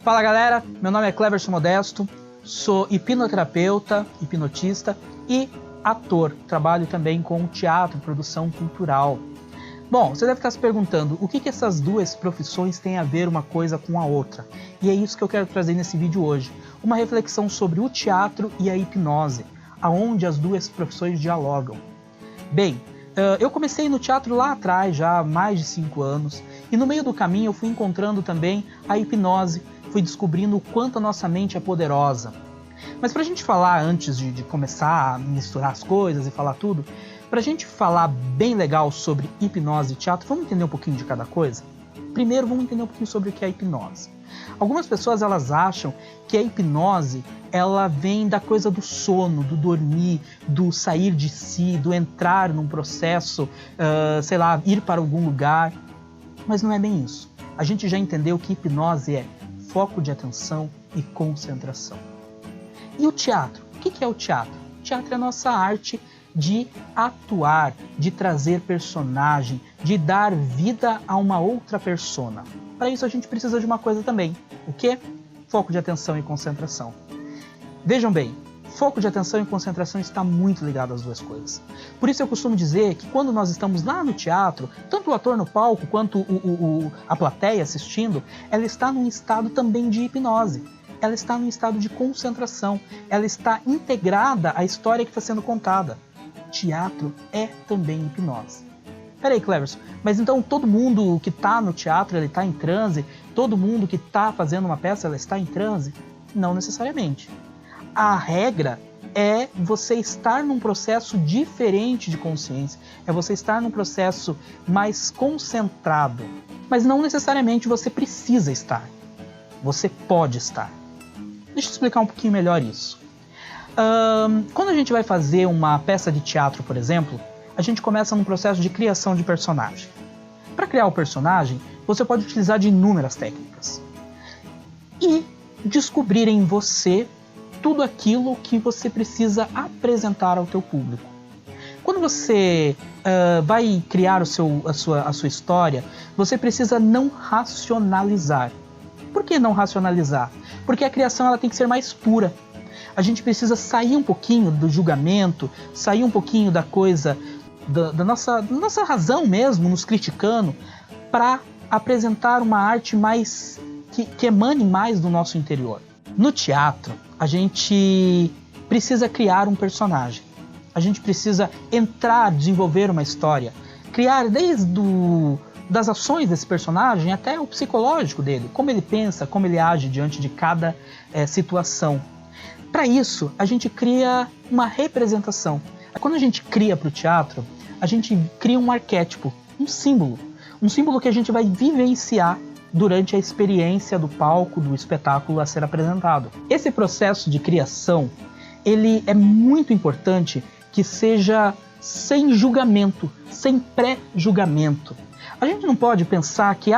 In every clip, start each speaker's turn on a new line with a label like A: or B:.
A: Fala galera, meu nome é Cleverson Modesto, sou hipnoterapeuta, hipnotista e ator. Trabalho também com teatro, produção cultural. Bom, você deve estar se perguntando o que essas duas profissões têm a ver uma coisa com a outra. E é isso que eu quero trazer nesse vídeo hoje. Uma reflexão sobre o teatro e a hipnose, aonde as duas profissões dialogam. Bem, eu comecei no teatro lá atrás, já há mais de 5 anos, e no meio do caminho eu fui encontrando também a hipnose, fui descobrindo o quanto a nossa mente é poderosa. Mas para a gente falar, antes de começar a misturar as coisas e falar tudo, para a gente falar bem legal sobre hipnose e teatro, vamos entender um pouquinho de cada coisa? Primeiro, vamos entender um pouquinho sobre o que é a hipnose. Algumas pessoas elas acham que a hipnose ela vem da coisa do sono, do dormir, do sair de si, do entrar num processo, ir para algum lugar. Mas não é bem isso. A gente já entendeu que hipnose é foco de atenção e concentração. E o teatro? O que é o teatro? O teatro é a nossa arte de atuar, de trazer personagem, de dar vida a uma outra persona. Para isso a gente precisa de uma coisa também. O quê? Foco de atenção e concentração. Vejam bem, foco de atenção e concentração está muito ligado às duas coisas. Por isso eu costumo dizer que quando nós estamos lá no teatro, tanto o ator no palco quanto a plateia assistindo, ela está num estado também de hipnose. Ela está num estado de concentração. Ela está integrada à história que está sendo contada. Teatro é também hipnose. Peraí, Cleverson, mas então todo mundo que está no teatro ele está em transe? Todo mundo que está fazendo uma peça ela está em transe? Não necessariamente. A regra é você estar num processo diferente de consciência, é você estar num processo mais concentrado. Mas não necessariamente você precisa estar, você pode estar. Deixa eu explicar um pouquinho melhor isso. Quando a gente vai fazer uma peça de teatro, por exemplo, a gente começa num processo de criação de personagem. Para criar o personagem, você pode utilizar de inúmeras técnicas e descobrir em você tudo aquilo que você precisa apresentar ao teu público. Quando você vai criar a sua história, você precisa não racionalizar. Por que não racionalizar? Porque a criação ela tem que ser mais pura. A gente precisa sair um pouquinho do julgamento, sair um pouquinho da coisa, da nossa razão mesmo, nos criticando, para apresentar uma arte mais que emane mais do nosso interior. No teatro, a gente precisa criar um personagem. A gente precisa desenvolver uma história. Criar desde das ações desse personagem até o psicológico dele. Como ele pensa, como ele age diante de cada situação. Para isso, a gente cria uma representação. Quando a gente cria para o teatro, a gente cria um arquétipo, um símbolo que a gente vai vivenciar durante a experiência do palco, do espetáculo a ser apresentado. Esse processo de criação, ele é muito importante que seja sem julgamento, sem pré-julgamento. A gente não pode pensar que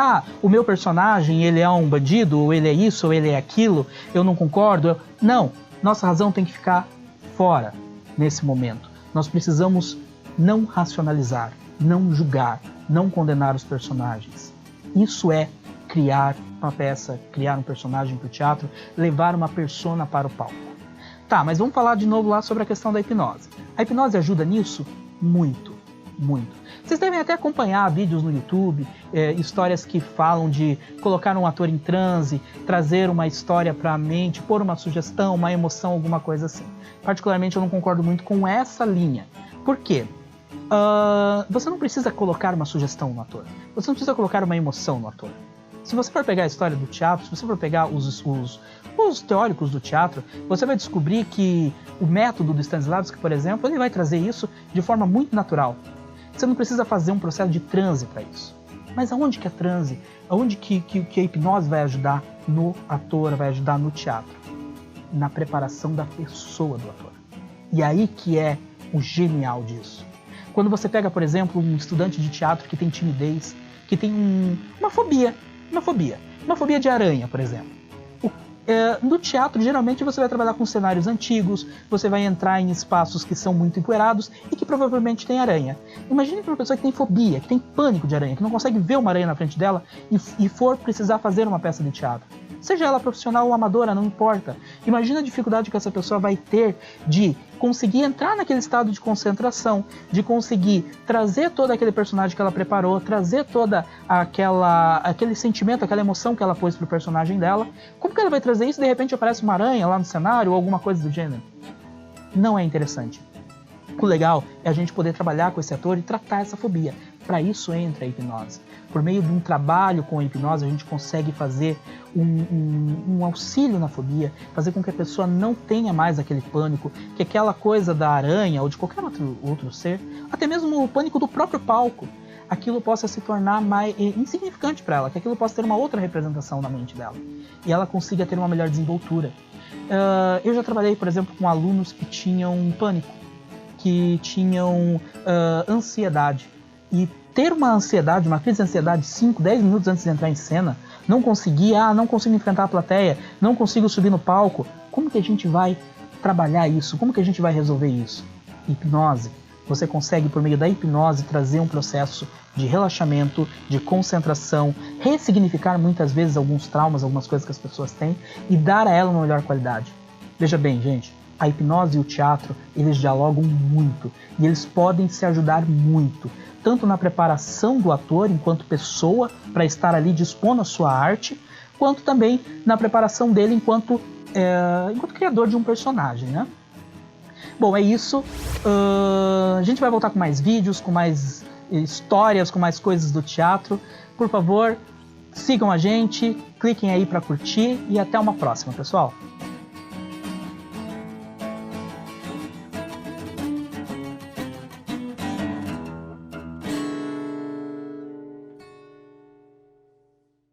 A: o meu personagem ele é um bandido, ou ele é isso, ou ele é aquilo, eu não concordo. Não, nossa razão tem que ficar fora nesse momento. Nós precisamos não racionalizar, não julgar, não condenar os personagens. Isso é criar uma peça, criar um personagem para o teatro, levar uma persona para o palco. Tá, mas vamos falar de novo lá sobre a questão da hipnose. A hipnose ajuda nisso? Muito, muito. Vocês devem até acompanhar vídeos no YouTube, histórias que falam de colocar um ator em transe, trazer uma história para a mente, pôr uma sugestão, uma emoção, alguma coisa assim. Particularmente eu não concordo muito com essa linha. Por quê? Você não precisa colocar uma sugestão no ator. Você não precisa colocar uma emoção no ator. Se você for pegar a história do teatro, se você for pegar os teóricos do teatro, você vai descobrir que o método do Stanislavski, por exemplo, ele vai trazer isso de forma muito natural. Você não precisa fazer um processo de transe para isso. Mas aonde que é transe? Aonde que a hipnose vai ajudar no ator, vai ajudar no teatro? Na preparação da pessoa do ator. E aí que é o genial disso. Quando você pega, por exemplo, um estudante de teatro que tem timidez, que tem uma fobia de aranha, por exemplo. No teatro, geralmente, você vai trabalhar com cenários antigos, você vai entrar em espaços que são muito empoeirados e que provavelmente tem aranha. Imagine para uma pessoa que tem fobia, que tem pânico de aranha, que não consegue ver uma aranha na frente dela e for precisar fazer uma peça de teatro. seja ela profissional ou amadora, não importa. Imagina a dificuldade que essa pessoa vai ter de conseguir entrar naquele estado de concentração, de conseguir trazer todo aquele personagem que ela preparou, trazer toda aquele sentimento, aquela emoção que ela pôs pro personagem dela. Como que ela vai trazer isso? De repente aparece uma aranha lá no cenário ou alguma coisa do gênero. Não é interessante. O legal é a gente poder trabalhar com esse ator e tratar essa fobia. Para isso entra a hipnose. Por meio de um trabalho com a hipnose, a gente consegue fazer um auxílio na fobia, fazer com que a pessoa não tenha mais aquele pânico, que aquela coisa da aranha ou de qualquer outro ser, até mesmo o pânico do próprio palco, aquilo possa se tornar mais insignificante para ela, que aquilo possa ter uma outra representação na mente dela e ela consiga ter uma melhor desenvoltura. Eu já trabalhei, por exemplo, com alunos que tinham pânico, que tinham ansiedade. E ter uma ansiedade, uma crise de ansiedade 5, 10 minutos antes de entrar em cena, não consigo enfrentar a plateia, não consigo subir no palco, como que a gente vai trabalhar isso? Como que a gente vai resolver isso? Hipnose. Você consegue, por meio da hipnose, trazer um processo de relaxamento, de concentração, ressignificar muitas vezes alguns traumas, algumas coisas que as pessoas têm e dar a ela uma melhor qualidade. Veja bem, gente, a hipnose e o teatro, eles dialogam muito e eles podem se ajudar muito, tanto na preparação do ator enquanto pessoa, para estar ali dispondo a sua arte, quanto também na preparação dele enquanto criador de um personagem, né? Bom, é isso. A gente vai voltar com mais vídeos, com mais histórias, com mais coisas do teatro. Por favor, sigam a gente, cliquem aí para curtir e até uma próxima, pessoal.